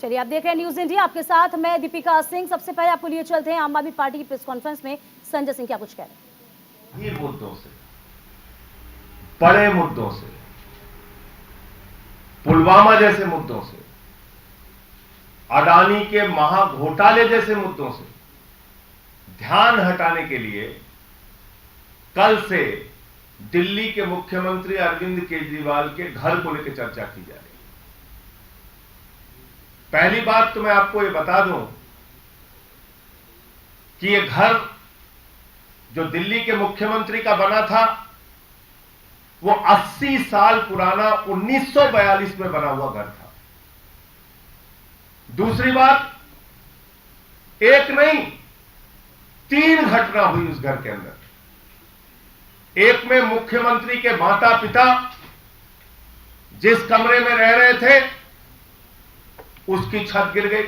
चलिए, आप देख रहे हैं न्यूज इंडिया, आपके साथ मैं दीपिका सिंह। सबसे पहले आपको लिए चलते हैं आम आदमी पार्टी की प्रेस कॉन्फ्रेंस में। संजय सिंह क्या कुछ कह रहे हैं? ये मुद्दों से, बड़े मुद्दों से, पुलवामा जैसे मुद्दों से, अडानी के महाघोटाले जैसे मुद्दों से ध्यान हटाने के लिए कल से दिल्ली के मुख्यमंत्री अरविंद केजरीवाल के घर को लेकर चर्चा की जा रही है। पहली बात तो मैं आपको ये बता दूं कि ये घर जो दिल्ली के मुख्यमंत्री का बना था वो 80 साल पुराना 1942 में बना हुआ घर था। दूसरी बात, एक नहीं 3 घटना हुई उस घर के अंदर। एक में मुख्यमंत्री के माता पिता जिस कमरे में रह रहे थे उसकी छत गिर गई।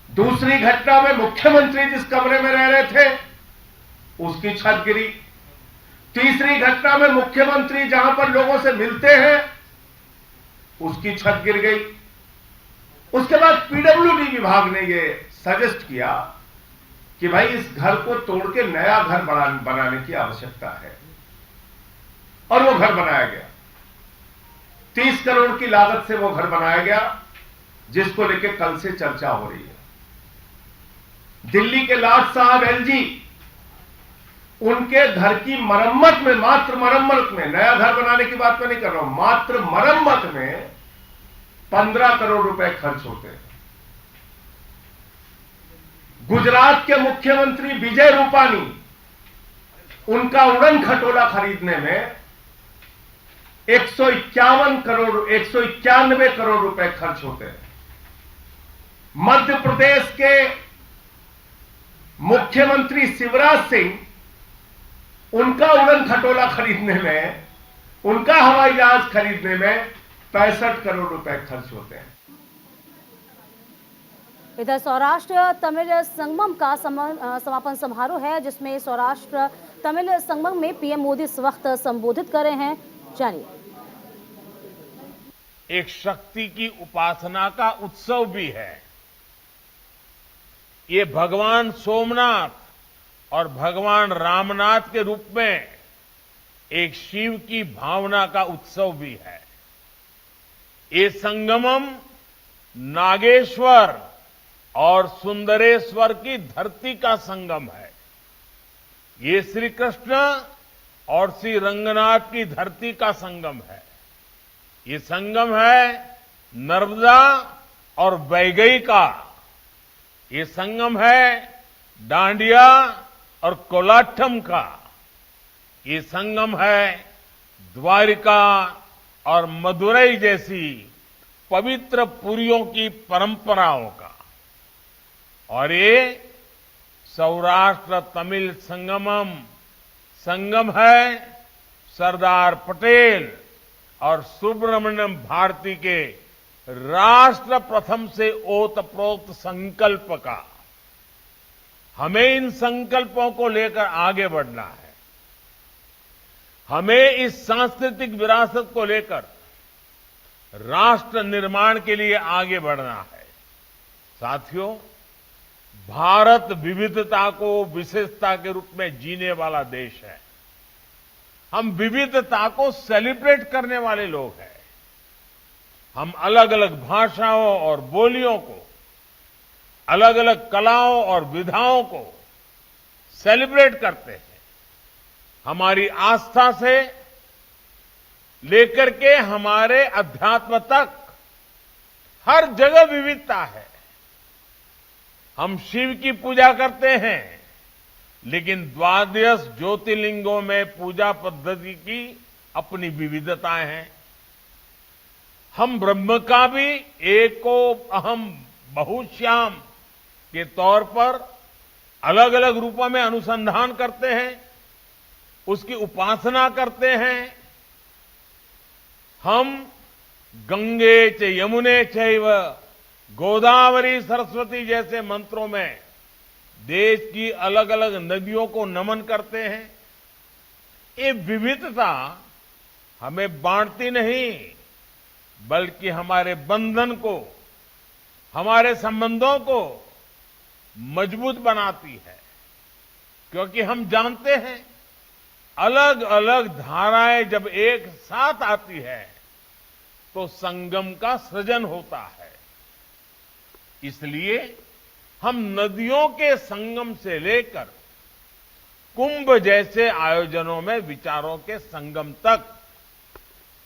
दूसरी घटना में मुख्यमंत्री जिस कमरे में रह रहे थे उसकी छत गिरी। तीसरी घटना में मुख्यमंत्री जहां पर लोगों से मिलते हैं उसकी छत गिर गई। उसके बाद पीडब्ल्यूडी विभाग ने यह सजेस्ट किया कि भाई इस घर को तोड़ के नया घर बनाने की आवश्यकता है, और वो घर बनाया गया। 30 करोड़ की लागत से वो घर बनाया गया, जिसको लेकर कल से चर्चा हो रही है। दिल्ली के लाट साहब एलजी, उनके घर की मरम्मत में, मात्र मरम्मत में, नया घर बनाने की बात मैं नहीं कर रहा हूं, मात्र मरम्मत में 15 करोड़ रुपए खर्च होते हैं। गुजरात के मुख्यमंत्री विजय रूपानी, उनका उड़न खटोला खरीदने में 191 करोड़ रुपए खर्च होते हैं। मध्य प्रदेश के मुख्यमंत्री शिवराज सिंह, उनका उड़न खटोला खरीदने में, उनका हवाई जहाज खरीदने में 65 करोड़ रुपए खर्च होते हैं। इधर सौराष्ट्र तमिल संगमम का समापन समारोह है, जिसमें सौराष्ट्र तमिल संगमम में पीएम मोदी इस वक्त संबोधित कर रहे हैं। जानिए। एक शक्ति की उपासना का उत्सव भी है। ये भगवान सोमनाथ और भगवान रामनाथ के रूप में एक शिव की भावना का उत्सव भी है। ये संगमम नागेश्वर और सुंदरेश्वर की धरती का संगम है। ये श्री कृष्ण और श्री रंगनाथ की धरती का संगम है। ये संगम है नर्मदा और वैगई का। ये संगम है डांडिया और कोलाठम का। ये संगम है द्वारिका और मदुरई जैसी पवित्र पुरियों की परंपराओं का। और ये सौराष्ट्र तमिल संगम है सरदार पटेल और सुब्रमण्यम भारती के राष्ट्र प्रथम से ओतप्रोत संकल्प का। हमें इन संकल्पों को लेकर आगे बढ़ना है। हमें इस सांस्कृतिक विरासत को लेकर राष्ट्र निर्माण के लिए आगे बढ़ना है। साथियों, भारत विविधता को विशेषता के रूप में जीने वाला देश है। हम विविधता को सेलिब्रेट करने वाले लोग हैं। हम अलग अलग भाषाओं और बोलियों को, अलग अलग कलाओं और विधाओं को सेलिब्रेट करते हैं। हमारी आस्था से लेकर के हमारे अध्यात्म तक हर जगह विविधता है। हम शिव की पूजा करते हैं, लेकिन द्वादश ज्योतिर्लिंगों में पूजा पद्धति की अपनी विविधताएं हैं। हम ब्रह्म का भी एको अहम बहुश्याम के तौर पर अलग अलग रूपों में अनुसंधान करते हैं, उसकी उपासना करते हैं। हम गंगे च यमुने चैव गोदावरी सरस्वती जैसे मंत्रों में देश की अलग अलग नदियों को नमन करते हैं। ये विविधता हमें बांटती नहीं, बल्कि हमारे बंधन को हमारे संबंधों को मजबूत बनाती है, क्योंकि हम जानते हैं अलग अलग धाराएं जब एक साथ आती है तो संगम का सृजन होता है। इसलिए हम नदियों के संगम से लेकर कुंभ जैसे आयोजनों में विचारों के संगम तक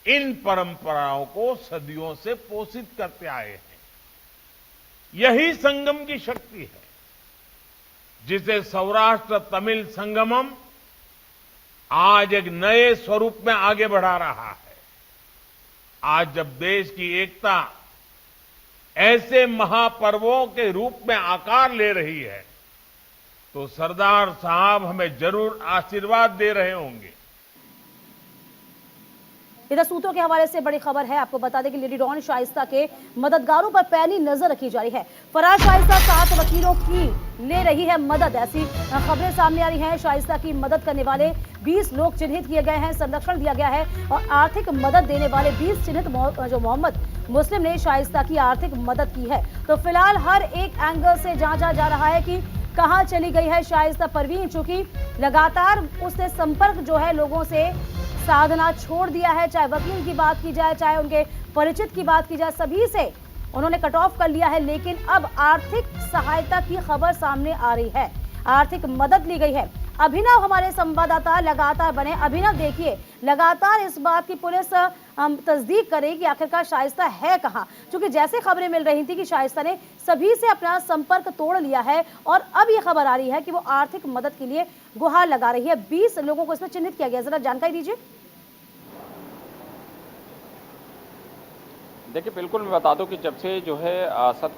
इन परंपराओं को सदियों से पोषित करते आए हैं। यही संगम की शक्ति है, जिसे सौराष्ट्र तमिल संगमम आज एक नए स्वरूप में आगे बढ़ा रहा है। आज जब देश की एकता ऐसे महापर्वों के रूप में आकार ले रही है, तो सरदार साहब हमें जरूर आशीर्वाद दे रहे होंगे। इधर सूत्रों के हवाले से बड़ी खबर है, आपको बता दें कि लेडी डॉन शाइस्ता के मददगारों पर पैनी नजर रखी जा रही है। फरार शाइस्ता 7 वकीलों की ले रही है मदद, ऐसी खबरें सामने आ रही हैं। शाइस्ता की मदद करने वाले 20 लोग चिन्हित किए गए हैं, संरक्षण दिया गया है और आर्थिक मदद देने वाले 20 चिन्हित जो मोहम्मद मुस्लिम ने शाइस्ता की आर्थिक मदद की है। तो फिलहाल हर एक एंगल से जांचा जा रहा है कि कहां चली गई है शाइस्ता परवीन, चूंकि लगातार उसने संपर्क जो है लोगों से साधना छोड़ दिया है। चाहे वकील की बात की जाए, चाहे उनके परिचित की बात की जाए, सभी से उन्होंने कट ऑफ कर लिया है। लेकिन अब आर्थिक सहायता की खबर सामने आ रही है, आर्थिक मदद ली गई है। अभिनव हमारे संवाददाता लगातार बने। अभिनव, देखिए लगातार इस बात की पुलिस तस्दीक करे कि आखिरकार शाइस्ता है कहां, क्योंकि जैसे खबरें मिल रही थी कि शाइस्ता ने सभी से अपना संपर्क तोड़ लिया है और अब ये खबर आ रही है कि वो आर्थिक मदद के लिए गुहार लगा रही है। 20 लोगों को इसमें चिन्हित किया गया, जरा जानकारी दीजिए। देखिए, बिल्कुल मैं बता दूं कि जब से जो है असद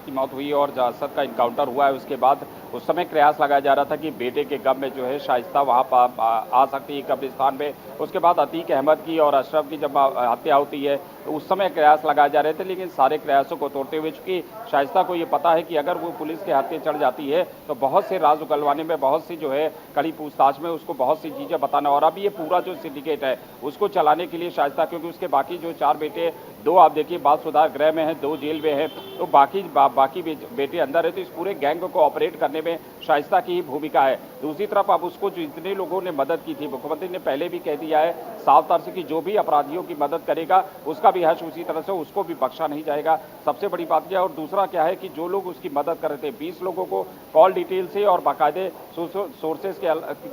की मौत हुई और असद का इनकाउंटर हुआ है, उसके बाद उस समय प्रयास लगाया जा रहा था कि बेटे के गम में जो है शाइस्ता वहाँ पर आ सकती है कब्रिस्तान में। उसके बाद अतीक अहमद की और अशरफ की जब हत्या होती है तो उस समय प्रयास लगाए जा रहे थे, लेकिन सारे प्रयासों को तोड़ते हुए, चूंकि शाइस्ता को ये पता है कि अगर वो पुलिस के हाथे चढ़ जाती है तो बहुत से राज उगलवाने में, बहुत सी जो है कड़ी पूछताछ में उसको बहुत सी चीज़ें बताना, और अब ये पूरा जो सिंडिकेट है उसको चलाने के लिए शाइस्ता, क्योंकि उसके बाकी जो 4 बेटे, 2 आप देखिए बाल सुधार गृह में हैं, 2 जेल में हैं, तो बाकी बेटे अंदर है, तो इस पूरे गैंग को ऑपरेट करने में शाइस्ता की ही भूमिका है। दूसरी तरफ अब उसको जितने लोगों ने मदद की थी, मुख्यमंत्री ने पहले भी कह दिया है साफ तौर से कि जो भी अपराधियों की मदद करेगा उसका भी हश उसी तरह से, उसको भी बख्शा नहीं जाएगा। सबसे बड़ी बात यह, और दूसरा क्या है कि जो लोग उसकी मदद कर रहे थे, 20 लोगों को कॉल डिटेल से और बाकायदे सोर्सेज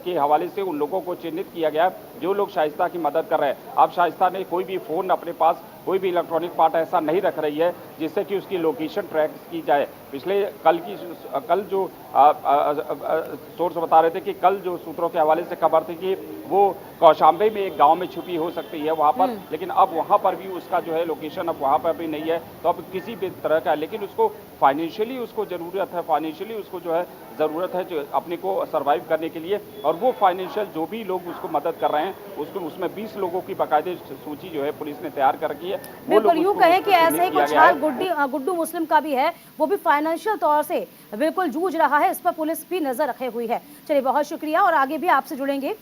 के हवाले से उन लोगों को चिन्हित किया गया जो लोग शाइस्ता की मदद कर रहे हैं। अब शाइस्ता ने कोई भी फोन अपने पास, कोई भी इलेक्ट्रॉनिक पार्ट ऐसा नहीं रख रही है जिससे कि उसकी लोकेशन ट्रैक की जाए। पिछले कल जो सोर्स बता रहे थे कि कल जो सूत्रों के हवाले से खबर थी कि वो कौशाम्बे में एक गांव में छुपी हो सकती है वहां पर, लेकिन अब वहां पर भी उसका जो है लोकेशन अब वहां पर भी नहीं है। तो अब किसी भी तरह का, लेकिन उसको फाइनेंशियली उसको ज़रूरत है, फाइनेंशियली उसको जो है ज़रूरत है जो अपने को सर्वाइव करने के लिए, और वो फाइनेंशियल जो भी लोग उसको मदद कर रहे हैं उसको, उसमें 20 लोगों की बाकायदे सूची जो है पुलिस ने तैयार कर रखी है। बिल्कुल यूं कहें कि ऐसे ही कुछ हाल गुड्डू मुस्लिम का भी है, वो भी फाइनेंशियल तौर से बिल्कुल जूझ रहा है, इस पर पुलिस भी नजर रखे हुई है। चलिए, बहुत शुक्रिया और आगे भी आपसे जुड़ेंगे।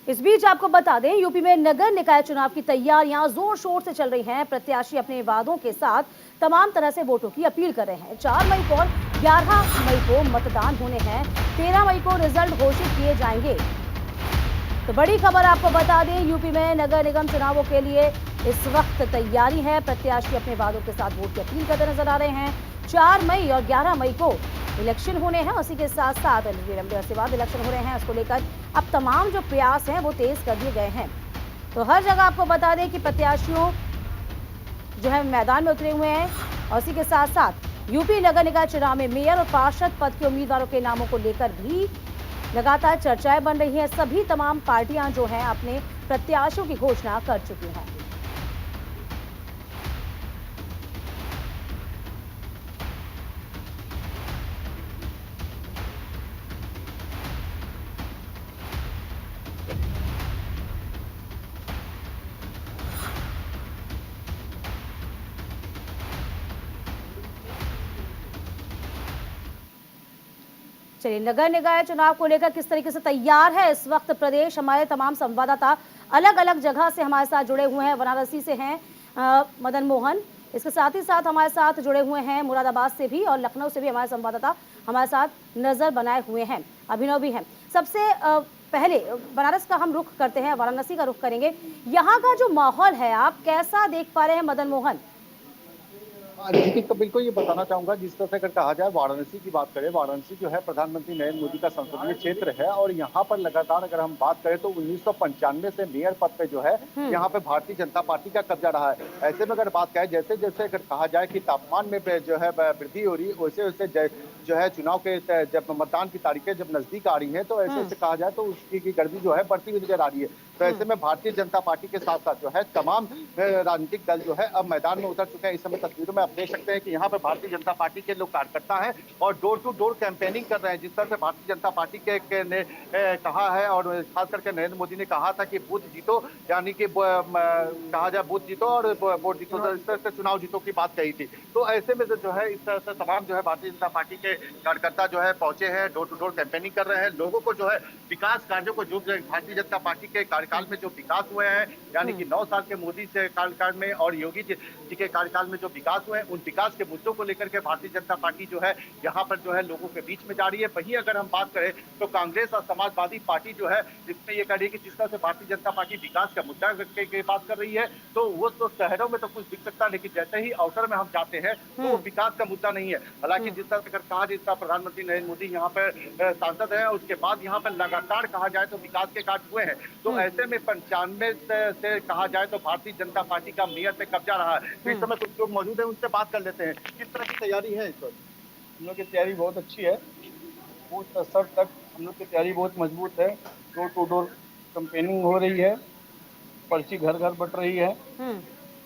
इस बीच आपको बता दें, यूपी में नगर निकाय चुनाव की तैयारियां जोर शोर से चल रही हैं। प्रत्याशी अपने वादों के साथ तमाम तरह से वोटों की अपील कर रहे हैं। 4 मई को और 11 मई को मतदान होने हैं, 13 मई को रिजल्ट घोषित किए जाएंगे। तो बड़ी खबर आपको बता दें, यूपी में नगर निगम चुनावों के लिए इस वक्त तैयारी है। प्रत्याशी अपने वादों के साथ वोट की अपील करते नजर आ रहे हैं। 4 मई और 11 मई को इलेक्शन होने हैं, उसी के साथ साथ लंबे अरसे बाद इलेक्शन हो रहे हैं। उसको लेकर अब तमाम जो प्रयास हैं वो तेज कर दिए गए हैं। तो हर जगह आपको बता दें कि प्रत्याशियों जो है मैदान में उतरे हुए हैं, और इसी के साथ साथ यूपी नगर निकाय चुनाव में मेयर और पार्षद पद के उम्मीदवारों के नामों को लेकर भी लगातार चर्चाएं बन रही हैं। सभी तमाम पार्टियां जो हैं अपने प्रत्याशियों की घोषणा कर चुकी हैं। चलिए, नगर निकाय चुनाव को लेकर किस तरीके से तैयार है इस वक्त प्रदेश, हमारे तमाम संवाददाता अलग अलग जगह से हमारे साथ जुड़े हुए हैं। वाराणसी से हैं मदन मोहन, इसके साथ ही साथ हमारे साथ जुड़े हुए हैं मुरादाबाद से भी और लखनऊ से भी हमारे संवाददाता हमारे साथ नजर बनाए हुए हैं, अभिनव भी हैं। सबसे पहले बनारस का हम रुख करते हैं, वाराणसी का रुख करेंगे। यहाँ का जो माहौल है आप कैसा देख पा रहे हैं मदन मोहन? जी तो बिल्कुल ये बताना चाहूंगा, जिस तरह से अगर कहा जाए वाराणसी की बात करें, वाराणसी जो है प्रधानमंत्री नरेंद्र मोदी का संसदीय क्षेत्र है और यहाँ पर लगातार अगर हम बात करें तो 1995 से मेयर पद पे जो है यहाँ पे भारतीय जनता पार्टी का कब्जा रहा है। ऐसे में अगर बात करें, जैसे जैसे अगर कहा जाए कि तापमान में जो है वृद्धि हो रही है, वैसे वैसे जो है चुनाव के जब मतदान की तारीखें जब नजदीक आ रही है तो ऐसे ऐसे कहा जाए तो उसकी गर्मी जो है बढ़ती हुई नजर आ रही है। तो ऐसे में भारतीय जनता पार्टी के साथ साथ जो है तमाम राजनीतिक दल जो है अब मैदान में उतर चुके हैं। इस समय तस्वीरों में आप देख सकते हैं कि यहाँ पे भारतीय जनता पार्टी के लोग कार्यकर्ता हैं और डोर टू डोर कैंपेनिंग कर रहे हैं। जिस तरह से भारतीय जनता पार्टी के ने कहा है और खास करके नरेंद्र मोदी ने कहा था कि बूथ जीतो, यानी कि कहा जाए बूथ जीतो और वोट जीतो, तो इस तरह से चुनाव जीतो की बात कही थी। तो ऐसे में जो है इस तरह से तमाम जो है भारतीय जनता पार्टी के कार्यकर्ता जो है पहुंचे हैं, डोर टू डोर कैंपेनिंग कर रहे हैं। लोगों को जो है विकास कार्यों को, जो भारतीय जनता पार्टी के कार्यकाल में जो विकास हुए हैं, यानी कि 9 साल के मोदी से कार्यकाल में और योगी जी के कार्यकाल में जो विकास हुए हैं, उन विकास के मुद्दों को लेकर के भारतीय जनता पार्टी जो है यहाँ पर जो है लोगों के बीच में जा रही है। वहीं अगर हम बात करें तो कांग्रेस और समाजवादी पार्टी जो है इसमें ये कह रही है कि जिस तरह से भारतीय जनता पार्टी विकास का मुद्दा की बात कर रही है तो वो तो शहरों में तो कुछ दिख सकता है, लेकिन जैसे ही आउटर में हम जाते हैं तो वो विकास का मुद्दा नहीं है। हालांकि जिस तरह से अगर कहा जिस तरह प्रधानमंत्री नरेंद्र मोदी यहाँ पर सांसद है, उसके बाद यहाँ पर लगातार कहा जाए तो विकास के कार्य हुए हैं। तो ऐसे में 95 से कहा जाए तो भारतीय जनता पार्टी का मेयर पे कब्जा रहा है। इस समय कुछ लोग मौजूद हैं, उनसे बात कर लेते हैं। किस तरह की तैयारी है इस वक्त? हम लोग की तैयारी बहुत अच्छी है, बूथ स्तर तक हम लोग की तैयारी बहुत मजबूत है। डोर टू डोर कैंपेनिंग हो रही है, पर्ची घर घर बट रही है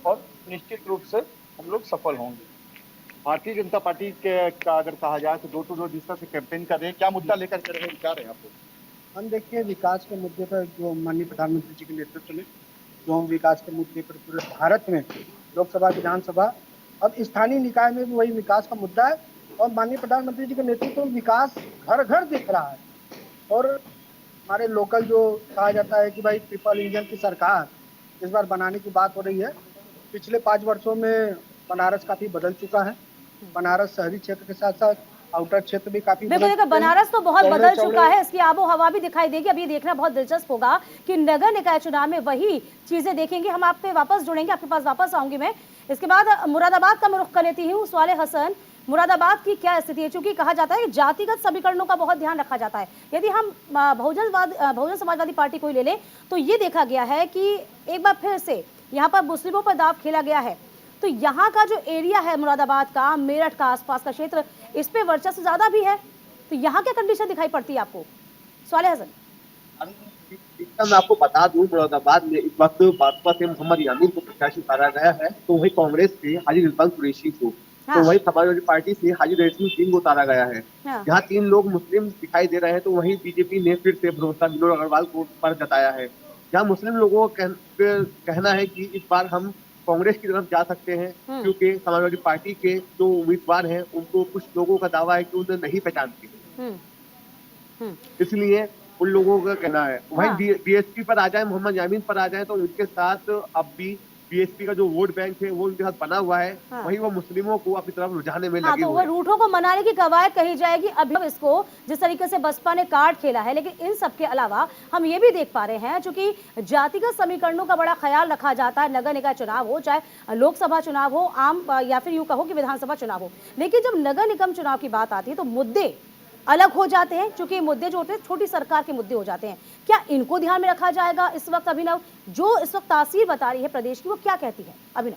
और निश्चित रूप से हम लोग सफल होंगे। भारतीय जनता पार्टी के का अगर कहा जाए तो डोर टू डोर जिस तरह से कैंपेन कर रहे हैं, क्या मुद्दा लेकर कर रहे हैं, विचार है आपको? हम देखिए विकास के मुद्दे पर जो माननीय प्रधानमंत्री जी के नेतृत्व में जो विकास के मुद्दे पर पूरे भारत में लोकसभा विधानसभा अब स्थानीय निकाय में भी वही विकास का मुद्दा है और माननीय प्रधानमंत्री जी के नेतृत्व में विकास घर घर दिख रहा है। और हमारे लोकल जो कहा जाता है कि भाई ट्रिपल इंजन की सरकार इस बार बनाने की बात हो रही है। पिछले 5 वर्षों में बनारस काफी बदल चुका है। बनारस शहरी क्षेत्र के साथ साथ आउटर क्षेत्र भी काफी बिल्कुल, देखिए बनारस तो बहुत बदल चुका है, इसकी आबो हवा भी दिखाई देगी। अब ये देखना बहुत दिलचस्प होगा कि नगर निकाय चुनाव में वही चीजें देखेंगे। हम आप पे वापस जुड़ेंगे, आपके पास वापस आऊंगी मैं। इसके बाद मुरादाबाद का मैं रुख कर लेती हूँ। स्वाले हसन, मुरादाबाद की क्या स्थिति है? चूंकि कहा जाता है कि जातिगत समीकरणों का बहुत ध्यान रखा जाता है। यदि हम बहुजन समाजवादी पार्टी को ही ले लें तो ये देखा गया है कि एक बार फिर से यहाँ पर मुस्लिमों पर दाव खेला गया है। तो यहाँ का जो एरिया है मुरादाबाद का, मेरठ का आसपास का क्षेत्र, इस पे वर्चस्व ज्यादा भी है। तो यहाँ क्या कंडीशन दिखाई पड़ती है आपको, स्वाले हसन? मैं आपको बता दूं, मुरादाबाद में इस वक्त भाजपा से मोहम्मद यामीन को प्रत्याशी उतारा गया है, तो वही कांग्रेस से हाजी रिजवान कुरैशी को, तो वही समाजवादी पार्टी से हाजी रेशमी सिंह को उतारा गया है। जहाँ 3 लोग मुस्लिम दिखाई दे रहे हैं तो वहीं बीजेपी ने फिर से भरोसा विनोद अग्रवाल को पर जताया है। जहाँ मुस्लिम लोगों का कहना है कि इस बार हम कांग्रेस की तरफ जा सकते हैं, क्योंकि समाजवादी पार्टी के जो उम्मीदवार हैं उनको कुछ लोगों का दावा है कि उन्हें नहीं पहचानते, इसलिए उन लोगों का कहना है। वहीं बीएसपी पर आ जाए, मोहम्मद यामीन पर आ जाए, तो उनके साथ अब भी बीएसपी का जो वोट बैंक है वो उनके साथ बना हुआ है। वहीं वो मुस्लिमों को अपनी तरफ रुझाने में लगे तो हुए वो रूठों को मनाने की कवायद कही जाएगी अभी इसको, जिस तरीके से बसपा ने कार्ड खेला है। लेकिन इन सब के अलावा हम ये भी देख पा रहे हैं, चूंकि जातिगत समीकरणों का बड़ा ख्याल रखा जाता है, नगर निकाय चुनाव हो, चाहे लोकसभा चुनाव हो, आम या फिर यूं कहो कि विधानसभा चुनाव हो, लेकिन जब नगर निगम चुनाव की बात आती है तो मुद्दे अलग हो जाते हैं। क्योंकि मुद्दे जो होते हैं छोटी सरकार के मुद्दे हो जाते हैं। क्या इनको ध्यान में रखा जाएगा इस वक्त? अभिनव, जो इस वक्त तासीर बता रही है प्रदेश की, वो क्या कहती है अभिनव?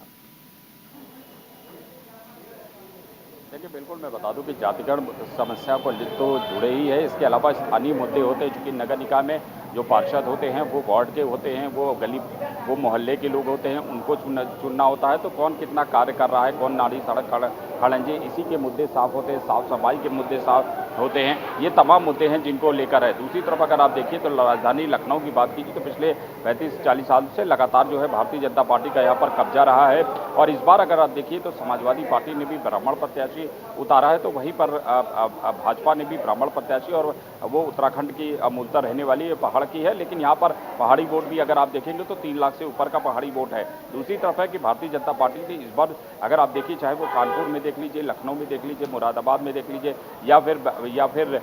देखिए बिल्कुल मैं बता दूं कि जातिगत समस्या को तो जुड़े ही है, इसके अलावा स्थानीय मुद्दे होते हैं। चूँकि नगर निकाय में जो पार्षद होते हैं वो वार्ड के होते हैं, वो मोहल्ले के लोग होते हैं, उनको चुनना होता है। तो कौन कितना कार्य कर रहा है, कौन नाली सड़क खड़ंजे, इसी के मुद्दे साफ होते हैं। साफ सफाई के मुद्दे साफ होते हैं। ये तमाम मुद्दे हैं जिनको लेकर है। दूसरी तरफ अगर आप देखिए तो राजधानी लखनऊ की बात कीजिए तो पिछले 35-40 साल से लगातार जो है भारतीय जनता पार्टी का यहाँ पर कब्जा रहा है और इस बार अगर आप देखिए तो समाजवादी पार्टी ने भी ब्राह्मण प्रत्याशी उतारा है, तो वहीं पर भाजपा ने भी ब्राह्मण प्रत्याशी, और वो उत्तराखंड की मूलतः रहने वाली पहाड़ की है, लेकिन यहाँ पर पहाड़ी वोट भी अगर आप देखेंगे तो 3 लाख से ऊपर का पहाड़ी वोट है। दूसरी तरफ है कि भारतीय जनता पार्टी ने इस बार अगर आप देखिए, चाहे वो कानपुर में देख लीजिए, लखनऊ में देख लीजिए, मुरादाबाद में देख लीजिए, या फिर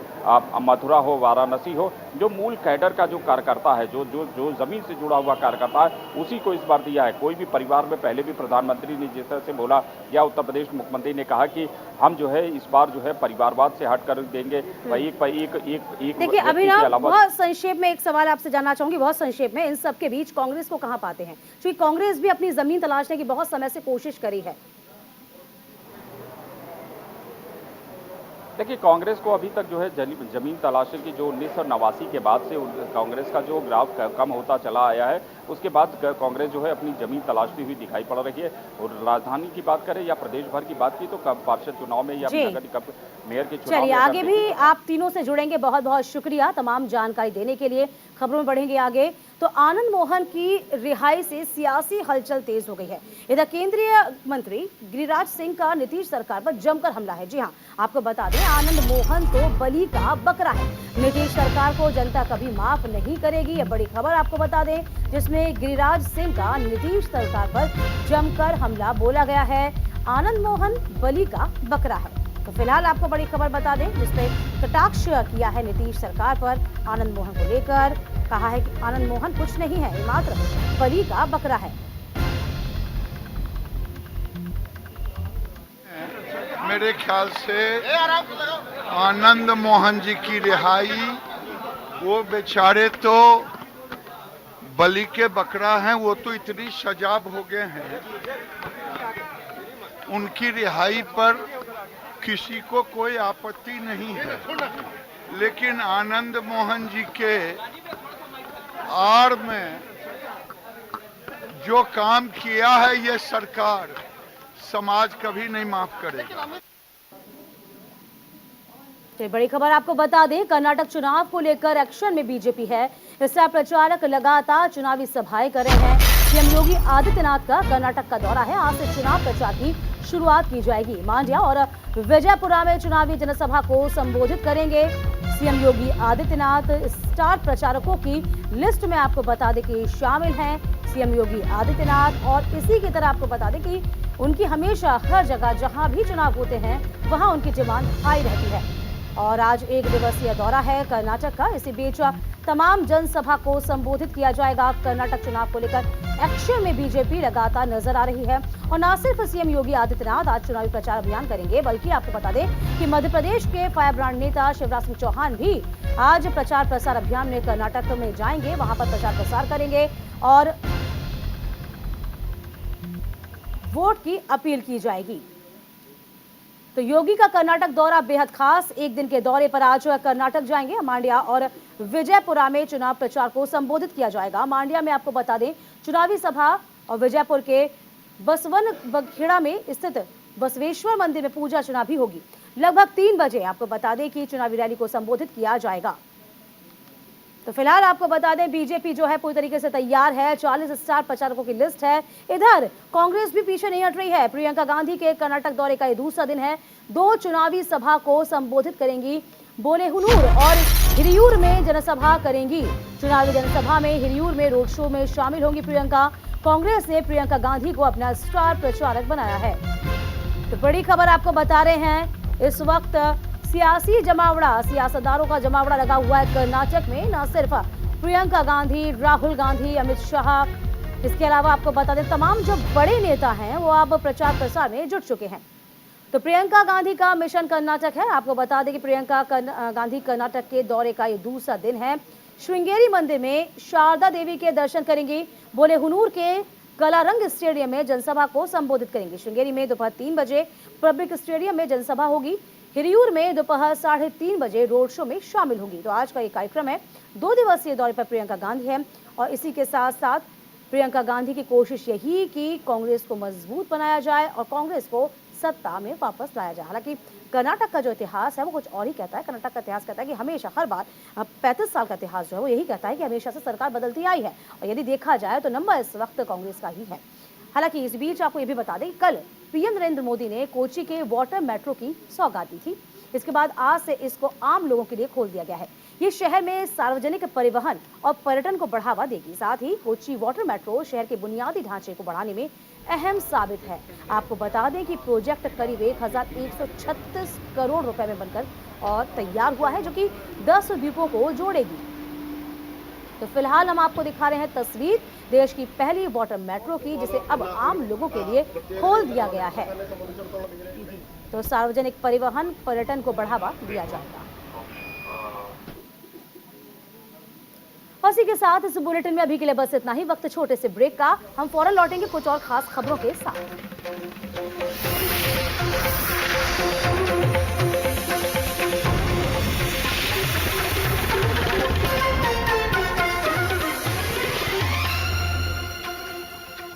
मथुरा हो, वाराणसी हो, जो मूल कैडर का जो कार्यकर्ता है, जो जमीन से जुड़ा हुआ कार्यकर्ता है, उसी को इस बार दिया है। कोई भी परिवार में पहले भी प्रधानमंत्री ने जिस तरह से बोला या उत्तर प्रदेश मुख्यमंत्री ने कहा कि हम जो है इस बार जो है परिवारवाद से हट कर देंगे, एक देखिए अभिनव, बहुत संक्षेप में एक सवाल आपसे जानना चाहूंगी, बहुत संक्षेप में, इन सब के बीच कांग्रेस को कहां पाते हैं? क्योंकि कांग्रेस भी अपनी जमीन तलाशने की बहुत समय से कोशिश करी है। देखिए, कांग्रेस को अभी तक जो है जमीन तलाशने की जो 1989 के बाद से कांग्रेस का जो ग्राफ कम होता चला आया है, उसके बाद कांग्रेस जो है अपनी जमीन तलाशती हुई दिखाई पड़ रही है। और राजधानी की बात करें या प्रदेश भर की बात की तो पार्षद चुनाव में या नगर मेयर के चुनाव चलिए आगे भी आप तीनों से जुड़ेंगे। बहुत बहुत शुक्रिया तमाम जानकारी देने के लिए। खबरों में बढ़ेंगे आगे। तो आनंद मोहन की रिहाई से सियासी हलचल तेज हो गई है। इधर केंद्रीय मंत्री गिरिराज सिंह का नीतीश सरकार पर जमकर हमला है। जी हां, आपको बता दें, आनंद मोहन तो बलि का बकरा है। नीतीश सरकार को जनता कभी माफ नहीं करेगी, यह बड़ी खबर आपको बता दें, जिसमें गिरिराज सिंह का नीतीश सरकार पर जमकर हमला बोला गया है। आनंद मोहन बलि का बकरा है। तो फिलहाल आपको बड़ी खबर बता दें, जिसपे कटाक्ष किया है नीतीश सरकार पर आनंद मोहन को लेकर। कहा है कि आनंद मोहन कुछ नहीं है, मात्र बलि का बकरा है। मेरे ख्याल से आनंद मोहन जी की रिहाई, वो बेचारे तो बलि के बकरा हैं, वो तो इतनी सजाब हो गए हैं, उनकी रिहाई पर किसी को कोई आपत्ति नहीं है। लेकिन आनंद मोहन जी के आड़ में जो काम किया है ये सरकार, समाज कभी नहीं माफ करेगा। तो बड़ी खबर आपको बता दें, कर्नाटक चुनाव को लेकर एक्शन में बीजेपी है। स्टार प्रचारक लगातार चुनावी सभाएं कर रहे हैं। सीएम योगी आदित्यनाथ का कर्नाटक का दौरा है। आज से चुनाव प्रचार की शुरुआत की जाएगी। मांड्या और विजयपुरा में चुनावी जनसभा को संबोधित करेंगे सीएम योगी आदित्यनाथ। स्टार प्रचारकों की लिस्ट में आपको बता दें कि शामिल हैं सीएम योगी आदित्यनाथ। और इसी की तरह आपको बता दें कि उनकी हमेशा हर जगह जहां भी चुनाव होते हैं वहां उनकी डिमांड हाई रहती है। और आज 1 दिवसीय दौरा है कर्नाटक का। इसी बीच तमाम जनसभा को संबोधित किया जाएगा। कर्नाटक चुनाव को लेकर एक्शन में बीजेपी लगातार नजर आ रही है। और न सिर्फ सीएम योगी आदित्यनाथ आज चुनावी प्रचार अभियान करेंगे, बल्कि आपको बता दें कि मध्य प्रदेश के फायर ब्रांड नेता शिवराज सिंह चौहान भी आज प्रचार प्रसार अभियान में कर्नाटक में जाएंगे, वहां पर प्रचार प्रसार करेंगे और वोट की अपील की जाएगी। तो योगी का कर्नाटक दौरा बेहद खास। 1 दिन के दौरे पर आज कर्नाटक जाएंगे। मांड्या और विजयपुरा में चुनाव प्रचार को संबोधित किया जाएगा। मांड्या में आपको बता दें चुनावी सभा और विजयपुर के बसवन बखेड़ा में स्थित बसवेश्वर मंदिर में पूजा अर्चना भी होगी। लगभग 3 बजे आपको बता दें कि चुनावी रैली को संबोधित किया जाएगा। तो फिलहाल आपको बता दें बीजेपी जो है पूरी तरीके से तैयार है। 40 स्टार प्रचारकों की लिस्ट है। इधर कांग्रेस भी पीछे नहीं हट रही है। प्रियंका गांधी के कर्नाटक दौरे का ये दूसरा दिन है। 2 चुनावी सभा को संबोधित करेंगी। बोलेहुनूर और हिरियूर में जनसभा करेंगी। चुनावी जनसभा में हिरियूर में रोड शो में शामिल होंगी प्रियंका। कांग्रेस ने प्रियंका गांधी को अपना स्टार प्रचारक बनाया है। तो बड़ी खबर आपको बता रहे हैं, इस वक्त सियासी जमावड़ा, सियासतदारों का जमावड़ा लगा हुआ है कर्नाटक में। न सिर्फ प्रियंका गांधी, राहुल गांधी, अमित शाह, इसके अलावा आपको बता दें तमाम जो बड़े नेता हैं वो अब प्रचार प्रसार में जुट चुके हैं। तो प्रियंका गांधी का मिशन कर्नाटक है। आपको बता दें कि प्रियंका गांधी कर्नाटक के दौरे का ये दूसरा दिन है। श्रृंगेरी मंदिर में शारदा देवी के दर्शन करेंगी। बोलेहुनूर के कलारंग स्टेडियम में जनसभा को संबोधित करेंगी। श्रृंगेरी में दोपहर 3 बजे पब्लिक स्टेडियम में जनसभा होगी। हिरियूर में दोपहर 3:30 बजे रोड शो में शामिल होगी। तो आज का ये कार्यक्रम है। 2 दिवसीय दौरे पर प्रियंका गांधी है और इसी के साथ साथ प्रियंका गांधी की कोशिश यही कि कांग्रेस को मजबूत बनाया जाए और कांग्रेस को सत्ता में वापस लाया जाए। हालांकि कर्नाटक का जो इतिहास है वो कुछ और ही कहता है। कर्नाटक का इतिहास कहता है कि हमेशा हर बार 35 साल का इतिहास जो है वो यही कहता है कि हमेशा से सरकार बदलती आई है और यदि देखा जाए तो नंबर इस वक्त कांग्रेस का ही है। हालांकि इस बीच आपको ये भी बता दें कि कल पीएम नरेंद्र मोदी ने कोची के वाटर मेट्रो की सौगात दी थी। इसके बाद आज से इसको आम लोगों के लिए खोल दिया गया है। ये शहर में सार्वजनिक परिवहन और पर्यटन को बढ़ावा देगी। साथ ही कोची वाटर मेट्रो शहर के बुनियादी ढांचे को बढ़ाने में अहम साबित है। आपको बता दें कि प्रोजेक्ट करीब 1136 करोड़ रुपए में बनकर और तैयार हुआ है, जो कि 10 द्वीपों को जोड़ेगी। तो फिलहाल हम आपको दिखा रहे हैं तस्वीर देश की पहली वाटर मेट्रो की, जिसे अब आम लोगों के लिए खोल दिया गया है। तो सार्वजनिक परिवहन पर्यटन को बढ़ावा दिया जाएगा। इसी के साथ इस बुलेटिन में अभी के लिए बस इतना ही। वक्त छोटे से ब्रेक का, हम फौरन लौटेंगे कुछ और खास खबरों के साथ।